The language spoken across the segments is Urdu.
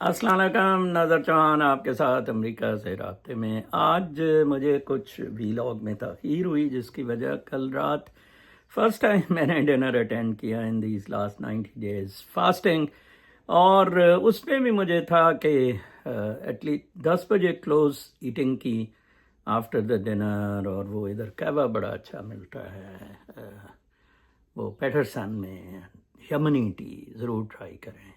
السلام علیکم، نظر چوہان آپ کے ساتھ امریکہ سے رابطے میں۔ آج مجھے کچھ ویلاگ میں تاخیر ہوئی جس کی وجہ کل رات فرسٹ ٹائم میں نے ڈنر اٹینڈ کیا in these last 90 days fasting, اور اس میں بھی مجھے تھا کہ ایٹ لیسٹ 10 بجے کلوز ایٹنگ کی آفٹر دا ڈنر، اور وہ ادھر کعبہ بڑا اچھا ملتا ہے وہ پیٹرسن میں، یمنی ٹی ضرور ٹرائی کریں،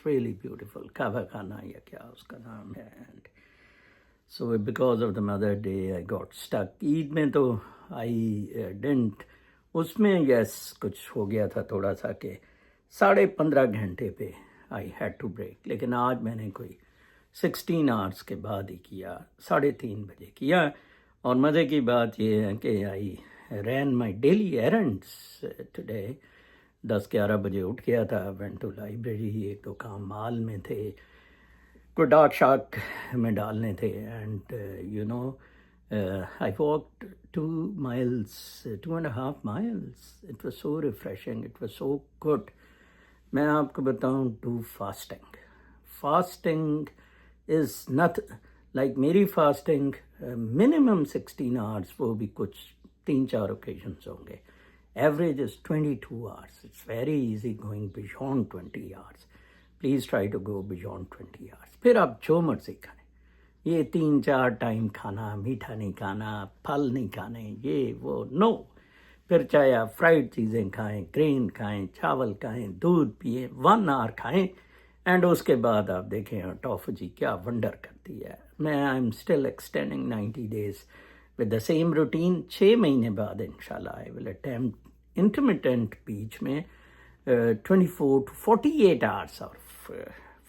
really beautiful کعبہ خانہ یا کیا اس کا نام ہے۔ And so because of the mother day I got stick. Eid میں تو آئی ڈنٹ، اس میں یس کچھ ہو گیا تھا تھوڑا سا کہ 15.5 گھنٹے پہ آئی ہیڈ ٹو بریک، لیکن آج میں نے کوئی 16 hours کے بعد ہی کیا، 3:30 بجے کیا۔ اور مزے کی بات یہ ہے کہ آئی رین مائی ڈیلی ایرنڈس ٹوڈے۔ 10-11 بجے اٹھ گیا تھا، وینٹ ٹو لائبریری، ایک دو کام مال میں تھے، کوئی ڈاک شاک میں ڈالنے تھے، and you know I walked 2.5 miles. It was so refreshing, it was so good. میں آپ کو بتاؤں، ڈو فاسٹنگ۔ فاسٹنگ از نت لائک میری فاسٹنگ منیمم 16 hours، وہ بھی کچھ 3-4 اوکیزنس ہوں گے۔ Average is 22 hours. It's very easy going beyond 20 hours. Please try to go beyond 20 hours. پھر آپ جو مرضی کھائیں، یہ 3-4 ٹائم کھانا، میٹھا نہیں کھانا، پھل نہیں کھانے، یہ وہ نو۔ پھر چاہے آپ فرائیڈ چیزیں کھائیں، گرین کھائیں، چاول کھائیں، دودھ پئیں، 1 hour کھائیں، اینڈ اس کے بعد آپ دیکھیں آٹوفجی کیا ونڈر کرتی ہے۔ میں I am still extending 90 days with the same routine۔ 6 مہینے بعد انشاءاللہ I will attempt intermittent بیچ میں 24 to 48 hours of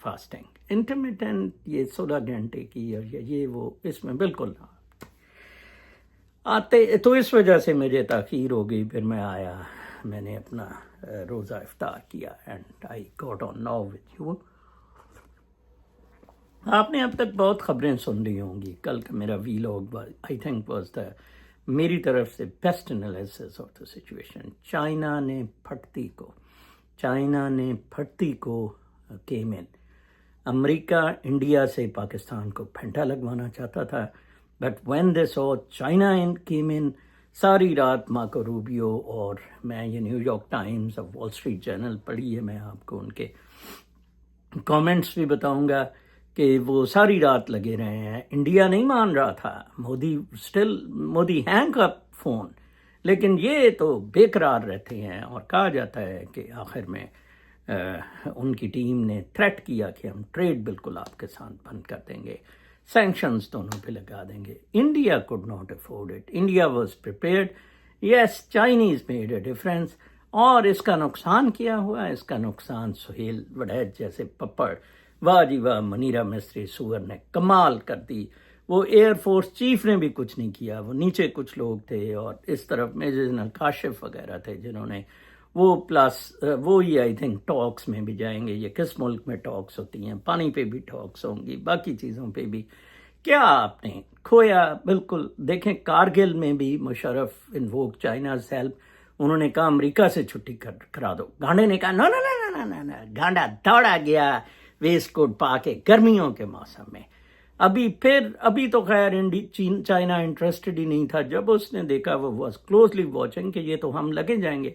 fasting۔ intermittent یہ 16 گھنٹے کی اور یہ وہ، اس میں بالکل نہ آتے، تو اس وجہ سے مجھے تاخیر ہو گئی۔ پھر میں آیا، میں نے اپنا روزہ افطار کیا، and I got on now with you. آپ نے اب تک بہت خبریں سن لی ہوں گی۔ کل کا میرا vlog I think was the میری طرف سے best analysis of the situation. China نے پھٹتی کو کیم ان۔ امریکہ انڈیا سے پاکستان کو پھینٹا لگوانا چاہتا تھا، but when they so China came in, ساری رات مارکو روبیو، اور میں یہ نیو یارک ٹائمز اور وال اسٹریٹ جرنل پڑھی ہے، میں آپ کو ان کے کامنٹس بھی بتاؤں گا کہ وہ ساری رات لگے رہے ہیں۔ انڈیا نہیں مان رہا تھا، مودی ہینگ اپ فون، لیکن یہ تو بے قرار رہتے ہیں، اور کہا جاتا ہے کہ آخر میں ان کی ٹیم نے تھریٹ کیا کہ ہم ٹریڈ بالکل آپ کے ساتھ بند کر دیں گے، سینکشنز دونوں پہ لگا دیں گے۔ India could not afford it. India was prepared. Yes, Chinese made a difference. اور اس کا نقصان کیا ہوا؟ اس کا نقصان سہیل وڈیج جیسے پپڑ، واہ جی واہ، منیرا مستری سور نے کمال کر دی۔ وہ ایئر فورس چیف نے بھی کچھ نہیں کیا، وہ نیچے کچھ لوگ تھے، اور اس طرف میجر جنرل کاشف وغیرہ تھے جنہوں نے وہ پلس وہی آئی تھنک ٹاکس میں بھی جائیں گے۔ یہ کس ملک میں ٹاکس ہوتی ہیں؟ پانی پہ بھی ٹاکس ہوں گی، باقی چیزوں پہ بھی۔ کیا آپ نے کھویا؟ بالکل۔ دیکھیں کارگل میں بھی مشرف انووک چائناز ہیلپ، انہوں نے کہا امریکہ سے چھٹی کرا دو، گانڈے نے کہا نو نو نو نو نو، گانڈا دوڑا گیا ویسٹ کوٹ پا کے گرمیوں کے موسم میں۔ ابھی تو خیر چائنا انٹرسٹڈ ہی نہیں تھا، جب اس نے دیکھا وہ واز کلوزلی واچنگ کہ یہ تو ہم لگے جائیں گے۔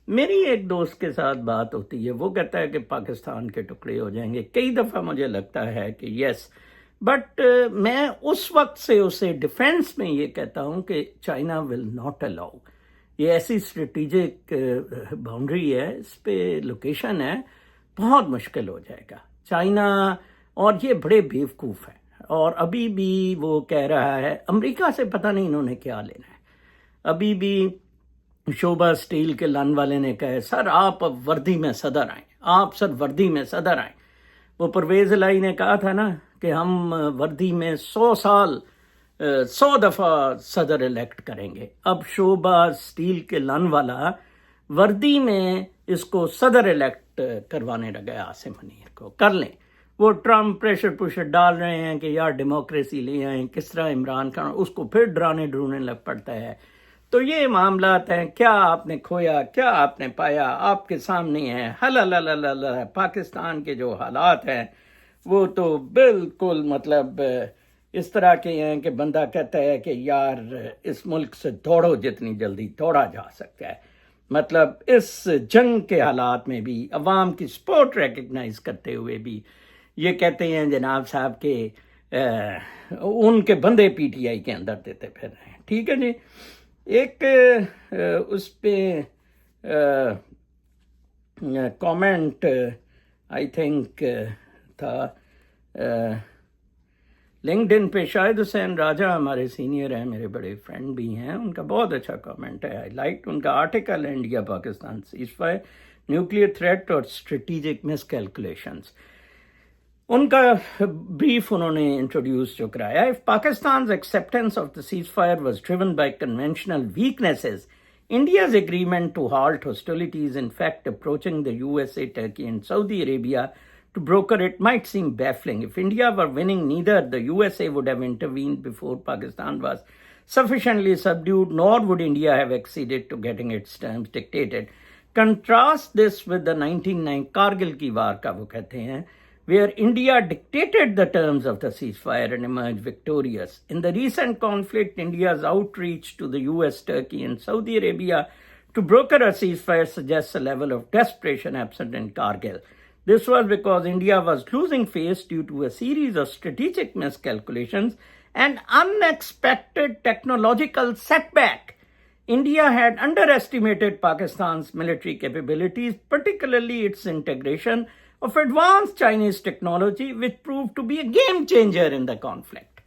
میری ایک دوست کے ساتھ بات ہوتی ہے، وہ کہتا ہے کہ پاکستان کے ٹکڑے ہو جائیں گے۔ کئی دفعہ مجھے لگتا ہے کہ یس، بٹ میں اس وقت سے اسے ڈیفینس میں یہ کہتا ہوں کہ چائنا ول ناٹ الاؤ۔ یہ ایسی اسٹریٹجک باؤنڈری ہے، اس پہ لوکیشن ہے، بہت مشکل ہو جائے گا چائنا، اور یہ بڑے بیوقوف ہیں۔ اور ابھی بھی وہ کہہ رہا ہے، امریکہ سے پتہ نہیں انہوں نے کیا لینا ہے۔ ابھی بھی شعبہ اسٹیل کے لن والے نے کہا سر آپ اب وردی میں صدر آئیں، آپ سر وردی میں صدر آئیں۔ وہ پرویز الہی نے کہا تھا نا کہ ہم وردی میں 100 دفعہ صدر الیکٹ کریں گے۔ اب شعبہ اسٹیل کے لن والا وردی میں اس کو صدر الیکٹ کروانے لگا عاصم منیر کو۔ کر لیں، وہ ٹرمپ پریشر ڈال رہے ہیں کہ یار ڈیموکریسی لے آئیں، کس طرح عمران خان، اس کو پھر ڈرانے لگ پڑتا ہے۔ تو یہ معاملات ہیں، کیا آپ نے کھویا، کیا آپ نے پایا، آپ کے سامنے ہے۔ پاکستان کے جو حالات ہیں وہ تو بالکل مطلب اس طرح کے ہیں کہ بندہ کہتا ہے کہ یار اس ملک سے دوڑو جتنی جلدی دوڑا جا سکتا ہے. مطلب اس جنگ کے حالات میں بھی عوام کی سپورٹ ریکگنائز کرتے ہوئے بھی یہ کہتے ہیں جناب صاحب کہ ان کے بندے پی ٹی آئی کے اندر دیتے پھر رہے ہیں. ٹھیک ہے جی. ایک اس پہ کامنٹ آئی تھنک تھا لنکڈ ان پہ، شاہد حسین راجہ ہمارے سینئر ہیں، میرے بڑے فرینڈ بھی ہیں، ان کا بہت اچھا کامنٹ ہے. آئی لائک ان کا article India Pakistan Cs fire, nuclear threat اور اسٹریٹجک مس کیلکولیشنز. ان کا بریف انہوں نے انٹروڈیوس جو کرایا. اف پاکستان's acceptance of the ceasefire was driven by conventional weaknesses, India's agreement to halt hostilities, in fact approaching the USA, Turkey and Saudi Arabia to broker it, might seem baffling. If India were winning, neither the USA would have intervened before Pakistan was sufficiently subdued, nor would India have acceded to getting its terms dictated. Contrast this with the 1990 Kargil ki war ka wo kehte hain, where India dictated the terms of the ceasefire and emerged victorious. In the recent conflict, India's outreach to the US, Turkey and Saudi Arabia to broker a ceasefire suggests a level of desperation absent in Kargil. This was because India was losing face due to a series of strategic miscalculations and unexpected technological setback. India had underestimated Pakistan's military capabilities, particularly its integration of advanced Chinese technology, which proved to be a game changer in the conflict.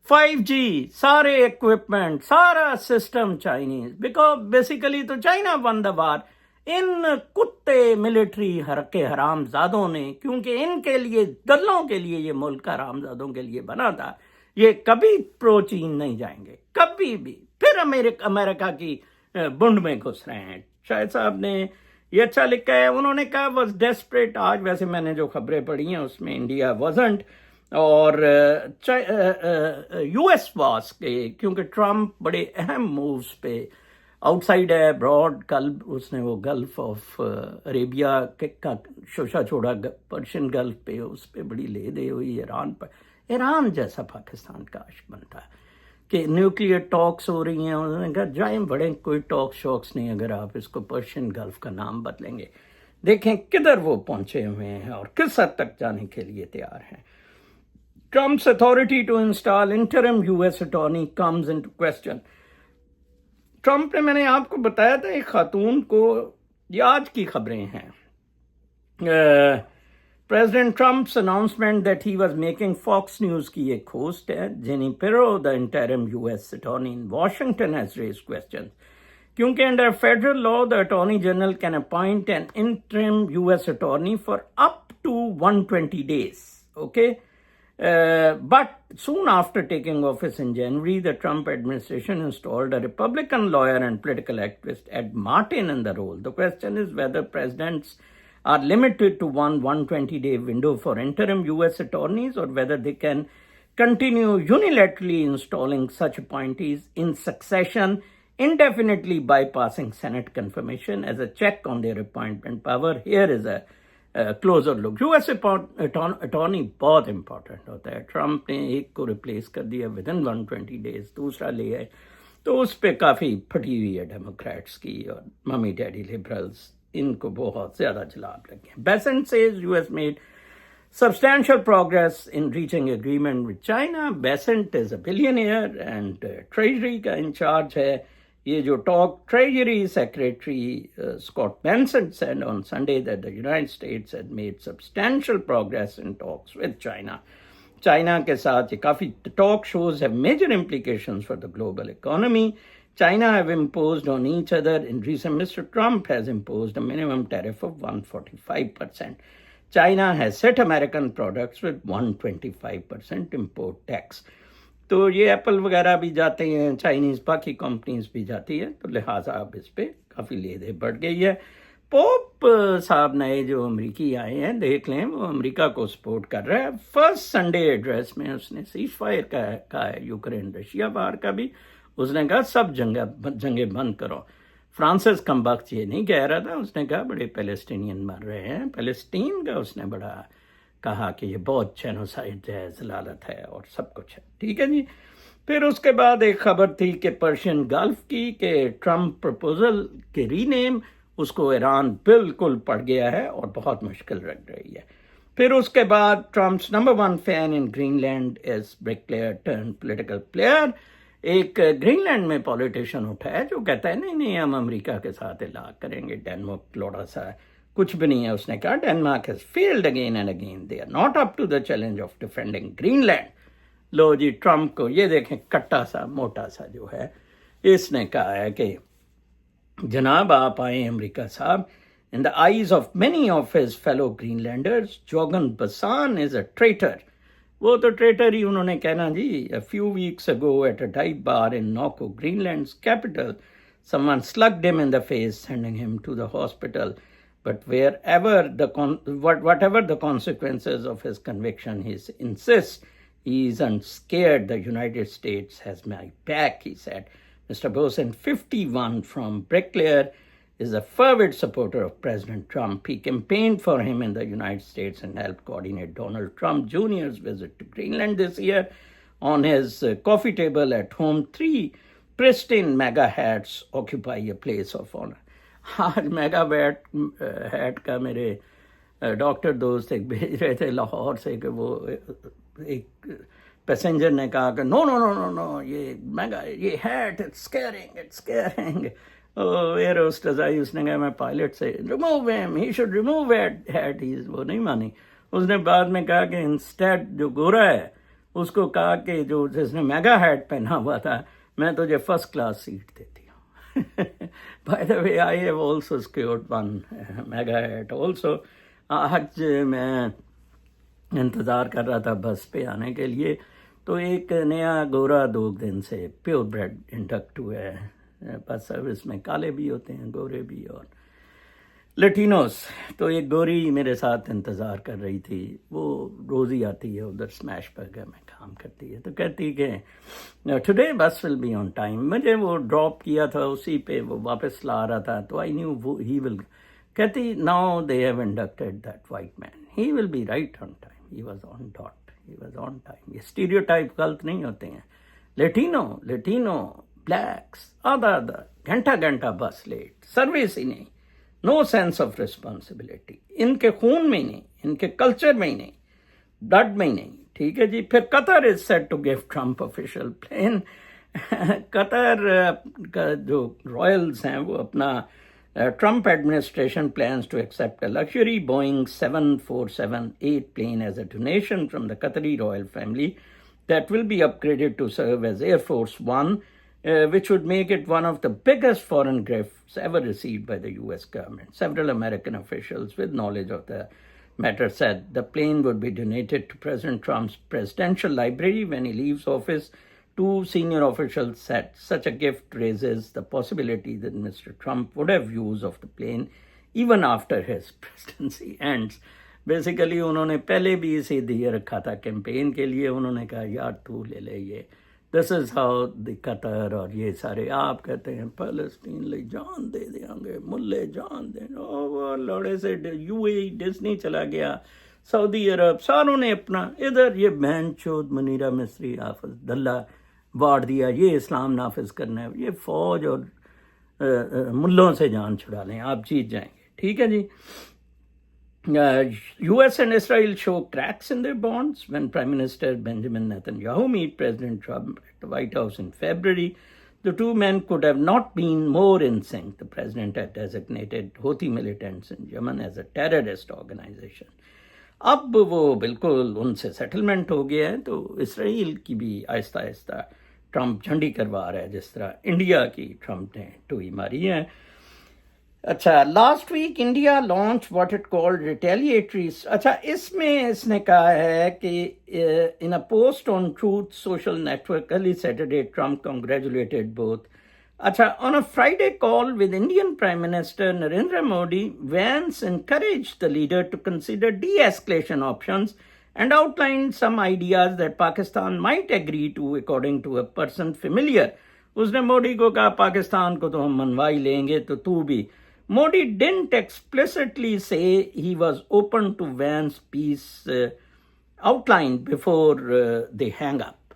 5G, sare equipment, sara system Chinese, because basically to China won the war. ان کتے ملٹری حرکے حرام زادوں نے، کیونکہ ان کے لیے دلوں کے لیے یہ ملک حرام زادوں کے لیے بنا تھا، یہ کبھی پرو چین نہیں جائیں گے، کبھی بھی. پھر امریکہ کی بنڈ میں گھس رہے ہیں. شاہد صاحب نے یہ اچھا لکھا ہے. انہوں نے کہا واز ڈیسپریٹ. آج ویسے میں نے جو خبریں پڑھی ہیں اس میں انڈیا وازنٹ، اور یو ایس واز کے، کیونکہ ٹرمپ بڑے اہم مووز پہ آؤٹ سائڈ ہے، براڈ گلف، اس نے وہ گلف آف عربیہ کا شوشہ چھوڑا، پرشین گلف پہ، اس پہ بڑی لے دے ہوئی ایران پر. ایران جیسا پاکستان کا عشق بنتا ہے کہ نیوکلیئر ٹاکس ہو رہی ہیں. انہوں نے کہا جائیں بڑے، کوئی ٹاک شوکس نہیں اگر آپ اس کو پرشین گلف کا نام بدلیں گے. دیکھیں کدھر وہ پہنچے ہوئے ہیں اور کس حد تک جانے کے لیے تیار ہیں. ٹرمپ's authority to install interim US attorney comes into question. Trump نے، میں نے آپ کو بتایا تھا ایک خاتون کو، یہ آج کی خبریں ہیں. President Trump's announcement that he was making Fox News کی ایک ہوسٹ ہے، جینی پیرو, the interim US attorney in Washington, has raised questions. کیونکہ under federal law, the attorney general can appoint an interim US attorney for up to 120 days. Okay? But soon after taking office in January, the Trump administration installed a Republican lawyer and political activist, Ed Martin, in the role. The question is whether presidents are limited to one 120-day window for interim U.S. attorneys, or whether they can continue unilaterally installing such appointees in succession, indefinitely bypassing Senate confirmation as a check on their appointment power. Here is a closer look. US ایس اٹارنی بہت امپورٹنٹ ہوتا ہے. ٹرمپ نے ایک کو ریپلیس کر دیا ود ان 120 days، دوسرا لے آئے، تو اس پہ کافی پھٹی ہوئی ہے ڈیموکریٹس کی اور ممی ڈیڈی لبرلز، ان کو بہت زیادہ جلاب لگے ہیں. Bessent says U S made substantial progress in reaching agreement with China. Besant is a billionaire and Treasury کا انچارج ہے. یہ جو talk treasury secretary Scott Bessent said on Sunday that the United States had made substantial progress in talks with China. China کے ساتھ یہ کافی talk shows have major implications for the global economy. China have imposed on each other. In recent, Mr. Trump has imposed a minimum tariff of 145%. China has hit American products with 125% import tax. تو یہ ایپل وغیرہ بھی جاتے ہیں، چائنیز باقی کمپنیز بھی جاتی ہے، تو لہٰذا اب اس پہ کافی لے دے بڑھ گئی ہے. پوپ صاحب نئے جو امریکی آئے ہیں، دیکھ لیں، وہ امریکہ کو سپورٹ کر رہا ہے. فرسٹ سنڈے ایڈریس میں اس نے سیز فائر کا کہا ہے، یوکرین رشیا وار کا بھی. اس نے کہا سب جنگیں بند کرو. فرانسس کمبخت یہ نہیں کہہ رہا تھا، اس نے کہا بڑے پیلسٹینین مر رہے ہیں. پیلسٹین کا اس نے بڑا کہا کہ یہ بہت جینوسائڈ ہے، ضلالت ہے اور سب کچھ ہے. ٹھیک ہے جی. پھر اس کے بعد ایک خبر تھی کہ پرشین گلف کی کہ ٹرمپ پرپوزل کے ری نیم اس کو ایران بالکل پڑ گیا ہے اور بہت مشکل لگ رہی ہے. پھر اس کے بعد Trump's number 1 fan in Greenland is برکلیئر ٹرن پولیٹیکل پلیئر. ایک گرین لینڈ میں پولیٹیشین اٹھا ہے جو کہتا ہے نہیں ہم امریکہ کے ساتھ علاقہ کریں گے. ڈینمارک لوڑا سا کچھ بھی نہیں ہے. اس نے کہا Denmark has failed again and again, they are not up to the challenge of defending Greenland. لو جی ٹرمپ کو یہ دیکھیں کٹا سا موٹا سا جو ہے، اس نے کہا ہے کہ جناب آپ آئیں امریکہ صاحب. In the eyes of many of his fellow Greenlanders, Jorgen Bassan is a traitor. وہ تو ٹریٹر ہی انہوں نے کہنا جی. A few weeks ago at a dive bar in Nauru, Greenland's capital, someone slugged him in the face, sending him to the hospital. But whatever the consequences of his conviction, he insists he isn't scared. The United States has my back, he said. Mr. Bosen, 51, from Bricklayer, is a fervent supporter of President Trump. He campaigned for him in the United States and helped coordinate Donald Trump Jr.'s visit to Greenland this year. On his coffee table at home, 3 pristine mega hats occupy a place of honor. آج میگا ہیٹ کا میرے ڈاکٹر دوست ایک بھیج رہے تھے لاہور سے کہ وہ ایک پیسنجر نے کہا کہ نو نو نو نو نو یہ میگا یہ hat it's scaring. Air hostess I, اس نے کہا میں پائلٹ سے remove him, he should remove hat. وہ نہیں مانی. اس نے بعد میں کہا کہ انسٹیڈ جو گورا ہے اس کو کہا کہ جو جس نے میگا ہیٹ پہنا ہوا تھا میں تجھے فرسٹ کلاس سیٹ دیتی ہوں. By the way I have also secured 1 mega hat also. آج میں انتظار کر رہا تھا بس پہ آنے کے لیے، تو ایک نیا گورا 2 دن سے پیور بریڈ انڈکٹ ہوا ہے. بس سروس میں کالے بھی ہوتے ہیں، گورے بھی اور لٹینوس. تو ایک گوری میرے ساتھ انتظار کر رہی تھی. وہ روز ہی آتی ہے ادھر اسمیش برگر میں کام کرتی ہے. تو کہتی کہ ٹوڈے بس ول بی آن ٹائم. مجھے وہ ڈراپ کیا تھا اسی پہ، وہ واپس لا رہا تھا تو آئی نیو ہی ول. کہتی now they have inducted that white man, he will be right on time. He was on dot, he was on time. یہ اسٹیریوٹائپ غلط نہیں ہوتے ہیں. لیٹینو بلیکس آدھا گھنٹہ بس لیٹ، سروس ہی نہیں، نو سینس آف ریسپانسبلٹی. ان کے خون میں ہی نہیں، ان کے کلچر میں ہی نہیں، بلڈ میں ہی نہیں. ٹھیک ہے جی. پھر Qatar is set to give Trump official plane. Qatar کا جو رائلز ہیں وہ اپنا Trump administration plans to accept a luxury Boeing 747-8 plane as a donation from the Qatari royal family that will be upgraded to serve as Air Force One, which would make it one of the biggest foreign gifts ever received by the U.S. government. Several American officials with knowledge of the matter said the plane would be donated to President Trump's presidential library when he leaves office. 2 senior officials said such a gift raises the possibility that Mr. Trump would have use of the plane even after his presidency ends. Basically انہوں نے پہلے بھی اسے دیے رکھا تھا کیمپین کے لیے. انہوں نے کہا یار تو لے لے یہ. دس از ہاؤ دی قطر اور یہ سارے آپ کہتے ہیں فلسطین لے جان دے دیں گے، ملے جان دیں. وہ لوڑے سے UAE ڈزنی چلا گیا، سعودی عرب ساروں نے اپنا ادھر یہ بہن چود منیرہ مصری حافظ دلہ واڑ دیا. یہ اسلام نافذ کرنا ہے، یہ فوج اور ملوں سے جان چھڑا لیں، آپ جیت جائیں گے. ٹھیک ہے جی. US and Israel show cracks in their bonds when Prime Minister Benjamin Netanyahu meet President Trump at the White House in February. The two men could have not been more in sync. The president had designated Houthi militants in Yemen as a terrorist organization. اب وہ بالکل ان سے سیٹلمنٹ ہو گیا ہے، تو اسرائیل کی بھی آہستہ آہستہ ٹرمپ جھنڈی کروا رہا ہے جس طرح انڈیا کی ٹرمپ نے ٹوئی ماری ہے. اچھا، last week India launch what it called retaliatory. اچھا، اس میں اس نے کہا ہے کہ in a post on Truth Social network early Saturday Trump congratulated both. اچھا، on a Friday call with Indian Prime Minister Narendra Modi, Vance encouraged the leader to consider de-escalation options and outlined some ideas that Pakistan might agree to, according to a person familiar. اس نے مودی کو کہا پاکستان کو تو ہم منوا ہی لیں گے، تو بھی Modi didn't explicitly say he was open to Vance's peace outline before they hang up.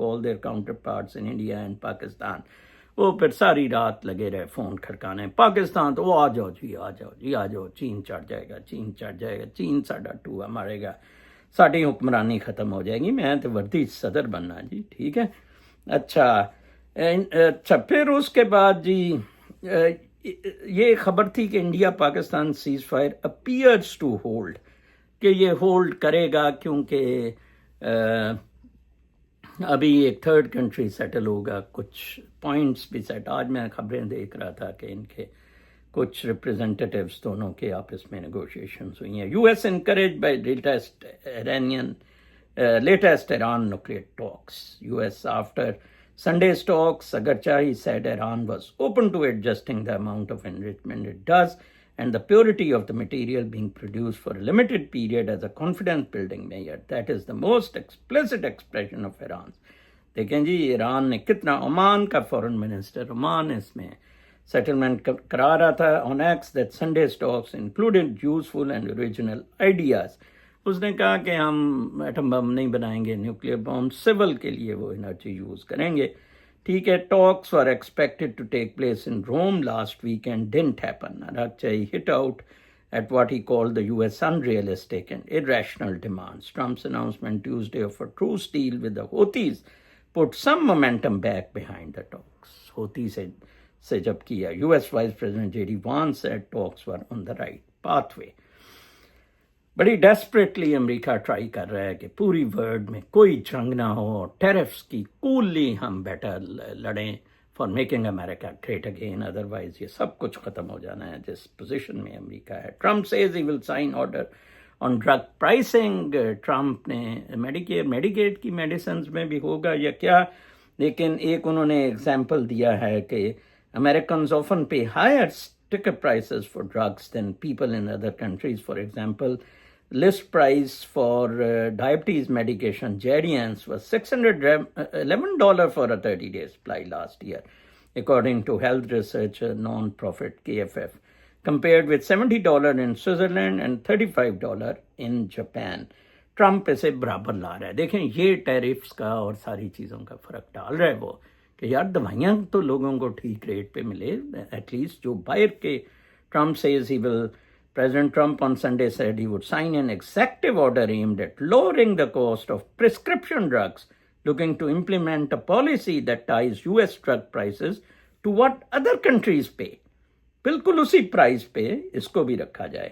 call their counterparts in India and Pakistan. وہ پھر ساری رات لگے رہے فون کھڑکانے. پاکستان تو آ جاؤ جی آ جاؤ جی آ جاؤ, چین چڑھ جائے گا, چین چڑھ جائے گا, چین ساڈا ٹوہا مارے گا, ساری حکمرانی ختم ہو جائے گی, میں تو وردی صدر بننا جی. ٹھیک ہے. اچھا پھر اس کے بعد جی یہ خبر تھی کہ India Pakistan cease fire appears to hold, کہ یہ ہولڈ کرے گا کیونکہ ابھی ایک تھرڈ کنٹری سیٹل ہوگا, کچھ پوائنٹس بھی سیٹ. آج میں خبریں دیکھ رہا تھا کہ ان کے کچھ ریپرزینٹیٹیوز دونوں کے آپس میں نیگوشیشنز ہوئی ہیں. U S encourage by latest Iran nuclear talks. U S after Sunday's talks, agarcha he said Iran was open to adjusting the amount of enrichment it does and the purity of the material being produced for a limited period as a confidence-building measure. That is the most explicit expression of Iran's. دیکھیں جی ایران نے کتنا, عمان کا فورن منسٹر عمان اس میں سیٹلمنٹ کرا رہا تھا on X that Sunday's talks included useful and original ideas. اس نے کہا کہ ہم ایٹم بم نہیں بنائیں گے, نیوکلیئر بم سول کے لیے وہ انرجی یوز کریں گے. ٹھیک ہے. ٹاکس were expected to take place in Rome last week and didn't happen. Arakchai hit out at what he called the US unrealistic and irrational demands. Trump's announcement Tuesday of a truce deal with the Houthis put some momentum back behind the talks. Houthi سے جب کیا, US Vice President J.D. Vance said talks were on the right pathway. بڑی ڈیسپریٹلی امریکہ ٹرائی کر رہا ہے کہ پوری ورلڈ میں کوئی جنگ نہ ہو, اور ٹیرفس کی کوللی ہم بیٹر لڑیں for making America great again, otherwise یہ سب کچھ ختم ہو جانا ہے جس پوزیشن میں امریکہ ہے. Trump says he will sign order on drug pricing. Trump نے میڈیکیٹ کی میڈیسنز میں بھی ہوگا یا کیا, لیکن ایک انہوں نے ایگزامپل دیا ہے کہ Americans often pay higher sticker prices for drugs than people in other countries. For example, list price for diabetes medication Jardiance was $611 for a 30-day supply last year, according to health research non-profit KFF, compared with $70 in Switzerland and $35 in Japan. Trump اسے برابر لا رہا ہے. دیکھیں یہ ٹیرفس کا اور ساری چیزوں کا فرق ڈال رہا ہے وہ کہ یار دوائیاں تو لوگوں کو ٹھیک ریٹ پہ ملے ایٹ لیسٹ. جو باہر کے Trump says he will President Trump on Sunday said he would sign an executive order aimed at lowering the cost of prescription drugs, looking to implement a policy that ties US drug prices to what other countries pay. بالکل اسی پرائز پہ اس کو بھی رکھا جائے.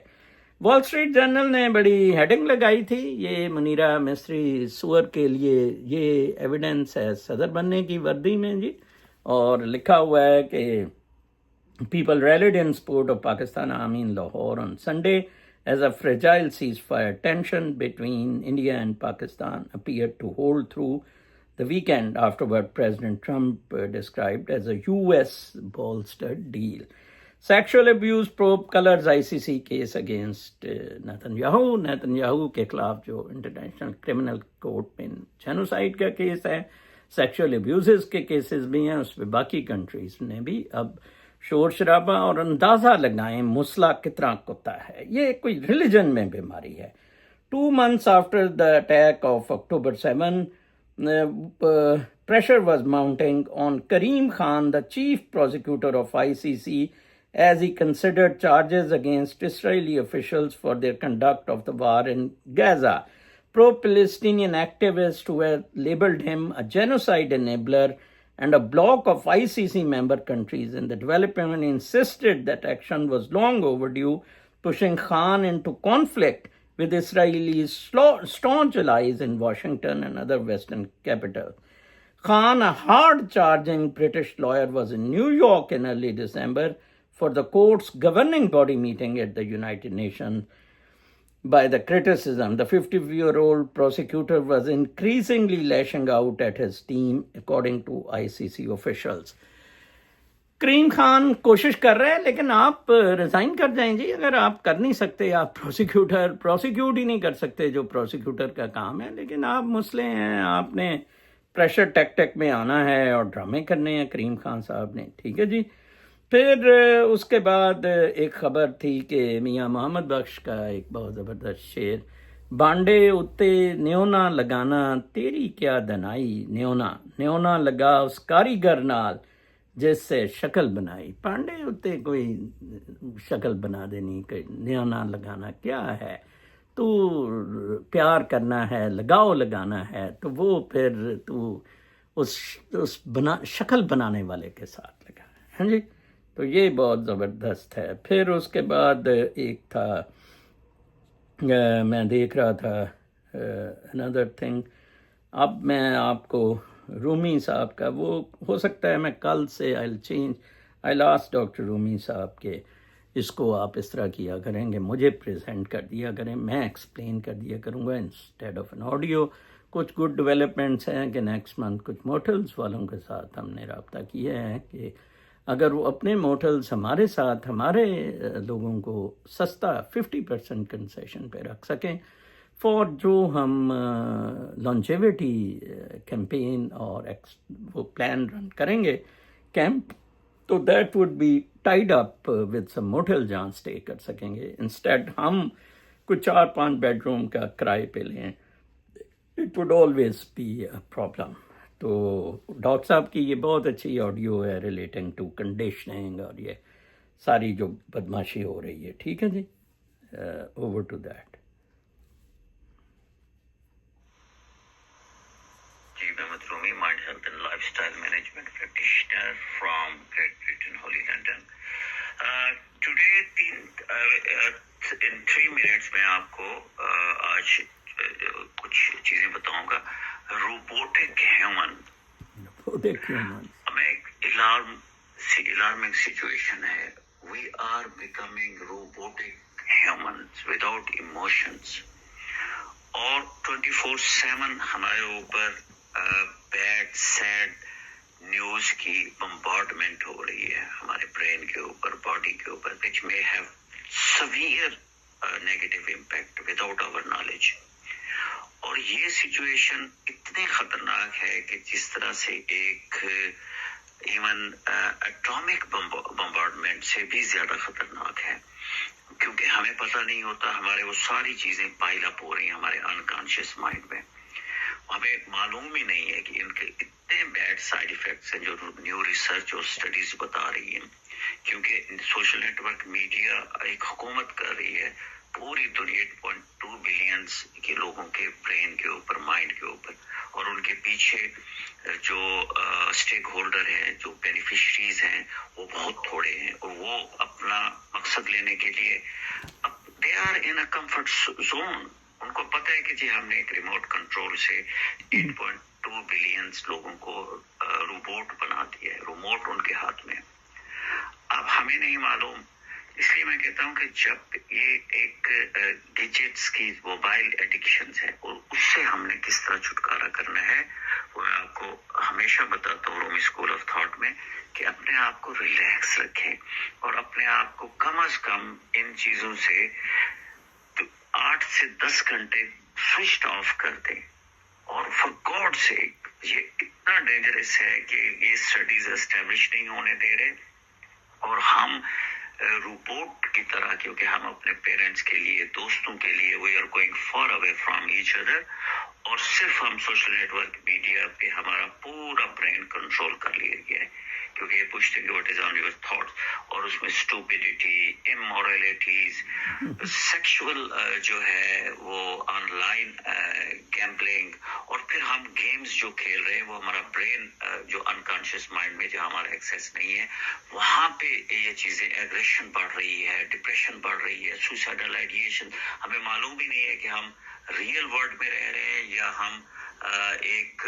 وال اسٹریٹ جرنل نے بڑی ہیڈنگ لگائی تھی, یہ منیرہ مستری سور کے لیے یہ ایویڈنس ہے صدر بننے کی وردی میں جی, اور لکھا ہوا ہے کہ people rallied in support of Pakistan Army in Lahore on Sunday as a fragile ceasefire. Tension between India and Pakistan appeared to hold through the weekend after what President Trump described as a US-bolstered deal. Sexual abuse probe colors ICC case against Netanyahu. Netanyahu کے خلاف جو انٹرنیشنل کرمنل کورٹ میں جینوسائڈ کا کیس ہے, سیکشل ابیوزز کے کیسز بھی ہیں, اس پہ باقی کنٹریز نے بھی اب شور شرابہ اور اندازہ لگائیں مسلح کتنا کتا ہے. یہ کوئی ریلیجن میں بیماری ہے. 2 months after the attack of October 7, pressure was mounting on Karim Khan, the chief prosecutor of ICC, as he considered charges against Israeli officials for their conduct of the war in Gaza. Pro-Palestinian activists who had labeled him a genocide enabler and a bloc of ICC member countries in the development insisted that action was long overdue, pushing Khan into conflict with Israelis' staunch allies in Washington and other Western capitals. Khan, a hard-charging British lawyer, was in New York in early December for the court's governing body meeting at the United Nations. By the criticism, the 50-year-old prosecutor was increasingly lashing out at his team, according to ICC officials. کریم خان کوشش کر رہے ہیں لیکن آپ ریزائن کر جائیں جی. اگر آپ کر نہیں سکتے, آپ پروسیکیوٹ ہی نہیں کر سکتے جو پروسیکیوٹر کا کام ہے, لیکن آپ مسلح ہیں, آپ نے پریشر ٹیک ٹیک میں آنا ہے اور ڈرامے کرنے ہیں کریم خان صاحب نے. ٹھیک ہے جی. پھر اس کے بعد ایک خبر تھی کہ میاں محمد بخش کا ایک بہت زبردست شعر، بانڈے اتے نیونا لگانا تیری کیا دنائی، نیونا لگا اس کاریگر نال جس سے شکل بنائی. پانڈے اتے کوئی شکل بنا دینی، کہ نیونا لگانا کیا ہے، تو پیار کرنا ہے، لگاؤ لگانا ہے، تو وہ پھر تو اس شکل بنانے والے کے ساتھ لگا ہے. ہاں جی. تو یہ بہت زبردست ہے. پھر اس کے بعد ایک تھا، میں دیکھ رہا تھا another thing. اب میں آپ کو رومی صاحب کا، وہ ہو سکتا ہے میں کل سے I'll ask ڈاکٹر رومی صاحب کے اس کو آپ اس طرح کیا کریں گے، مجھے پریزنٹ کر دیا کریں، میں ایکسپلین کر دیا کروں گا انسٹیڈ آف این آڈیو. کچھ گڈ ڈیولپمنٹس ہیں کہ نیکسٹ منتھ کچھ موٹلز والوں کے ساتھ ہم نے رابطہ کیا ہے کہ اگر وہ اپنے موٹلز ہمارے ساتھ ہمارے لوگوں کو سستا 50% کنسیشن پہ رکھ سکیں فور جو ہم لانجیوٹی کیمپین اور وہ پلان رن کریں گے کیمپ، تو that would be tied up with some motel جہاں اسٹے کر سکیں گے. انسٹیڈ ہم کچھ 4-5 بیڈ روم کا کرائے پہ لیں، it would always be a problem. تو ڈاکٹر صاحب کی یہ بہت اچھی آڈیو ہے ریلیٹنگ ٹو کنڈیشننگ اور یہ ساری جو بدماشی ہو رہی ہے. ٹھیک ہے جی. Over to that. جی Muhammad Rumi, mind health and lifestyle management practitioner from Great Britain ہالی لنڈن. ٹوڈے ان 3 منٹس میں آپ کو آج کچھ چیزیں بتاؤں گا. روبوٹک ہیومن ہمیں ایک الارمنگ سچویشن ہے. We are becoming robotic humans without emotions, اور 24/7 ہمارے اوپر بیڈ سیڈ نیوز کی بمبارڈمنٹ ہو رہی ہے ہمارے برین کے اوپر، باڈی کے اوپر، which may have severe negative impact without our knowledge. اور یہ سچویشن اتنی خطرناک ہے کہ جس طرح سے ایک ایون ایٹامک بمبارڈمنٹ سے بھی زیادہ خطرناک ہے، کیونکہ ہمیں پتہ نہیں ہوتا، ہمارے وہ ساری چیزیں پائل اپ ہو رہی ہیں ہمارے انکانشیس مائنڈ میں. ہمیں معلوم ہی نہیں ہے کہ ان کے اتنے بیڈ سائیڈ ایفیکٹس ہیں جو نیو ریسرچ اور اسٹڈیز بتا رہی ہیں. کیونکہ سوشل نیٹ ورک میڈیا ایک حکومت کر رہی ہے پوری دنیا 8.2 بلینز کے لوگوں کے برین کے اوپر، مائنڈ کے اوپر، اور ان کے پیچھے جو اسٹیک ہولڈر ہیں، جو بینیفیشریز ہیں، وہ بہت تھوڑے ہیں، اور وہ اپنا مقصد لینے کے لیے they are in a comfort zone. ان کو پتہ ہے کہ جی ہم نے ایک ریموٹ کنٹرول سے 8.2 بلینز لوگوں کو روبوٹ بنا دیا ہے، ریموٹ ان کے ہاتھ میں. اب ہمیں نہیں معلوم، اس لیے میں کہتا ہوں کہ جب یہ ایک گیجٹس کی موبائل ایڈکشنز ہے، اور اس سے ہم نے کس طرح چھٹکارا کرنا ہے، وہ میں آپ کو ہمیشہ بتاتا ہوں رومی اسکول آف تھاٹ میں، کہ اپنے آپ کو ریلیکس رکھیں اور اپنے آپ کو کم از کم ان چیزوں سے 8 سے 10 گھنٹے سوئچ آف کر دیں. اور فار گاڈ سیک، یہ اتنا ڈینجرس ہے کہ یہ اسٹڈیز اسٹیبلش نہیں ہونے دے رہے، اور ہم روبوٹ کی طرح، کیونکہ ہم اپنے پیرنٹس کے لیے، دوستوں کے لیے، we are going far away from each other, اور صرف ہم سوشل نیٹ ورک میڈیا پہ ہمارا پورا برین کنٹرول کر لیا گیا ہے. کیونکہ یہ پوچھتے ہیں what is on your thoughts, اور اس میں اسٹوپیڈیٹی، امورلیٹیز، سیکشول جو ہے وہ آن لائن گیمبلنگ، اور پھر ہم گیمز جو کھیل رہے ہیں وہ ہمارا برین جو انکانشیس مائنڈ میں جو ہمارا ایکسیس نہیں ہے، وہاں پہ یہ چیزیں، ایگریشن بڑھ رہی ہے، ڈپریشن بڑھ رہی ہے، سوسائڈل آئیڈیشن. ہمیں معلوم ہی نہیں ہے کہ ہم ریئل ورلڈ میں رہ رہے ہیں یا ہم ایک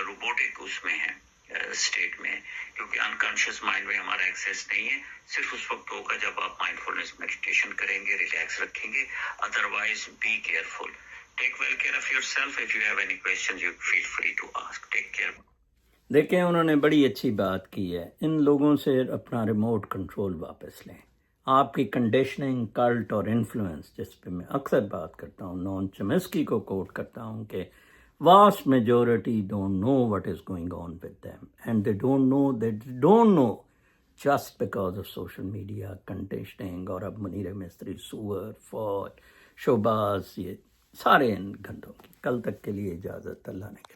روبوٹک اس میں ہیں اسٹیٹ میں، کیونکہ انکانشیس مائنڈ میں ہمارا ایکسیس نہیں ہے. صرف اس وقت ہوگا جب آپ مائنڈ فلنس میڈیٹیشن کریں گے، ریلیکس رکھیں گے. Otherwise be careful. Take well care of yourself. If you have any question you feel free to ask. Take care. دیکھیں انہوں نے بڑی اچھی بات کی ہے، ان لوگوں سے اپنا ریموٹ کنٹرول واپس لیں. آپ کی کنڈیشننگ، کلٹ اور انفلوئنس، جس پہ میں اکثر بات کرتا ہوں، نون چمسکی کو کوٹ کرتا ہوں کہ vast majority don't know what is going on with them, and they don't know just because of social media conditioning. اور اب منیر مستری سور فوج شوباز یہ سارے ان گھنٹوں کی. کل تک کے لیے اجازت. اللہ نے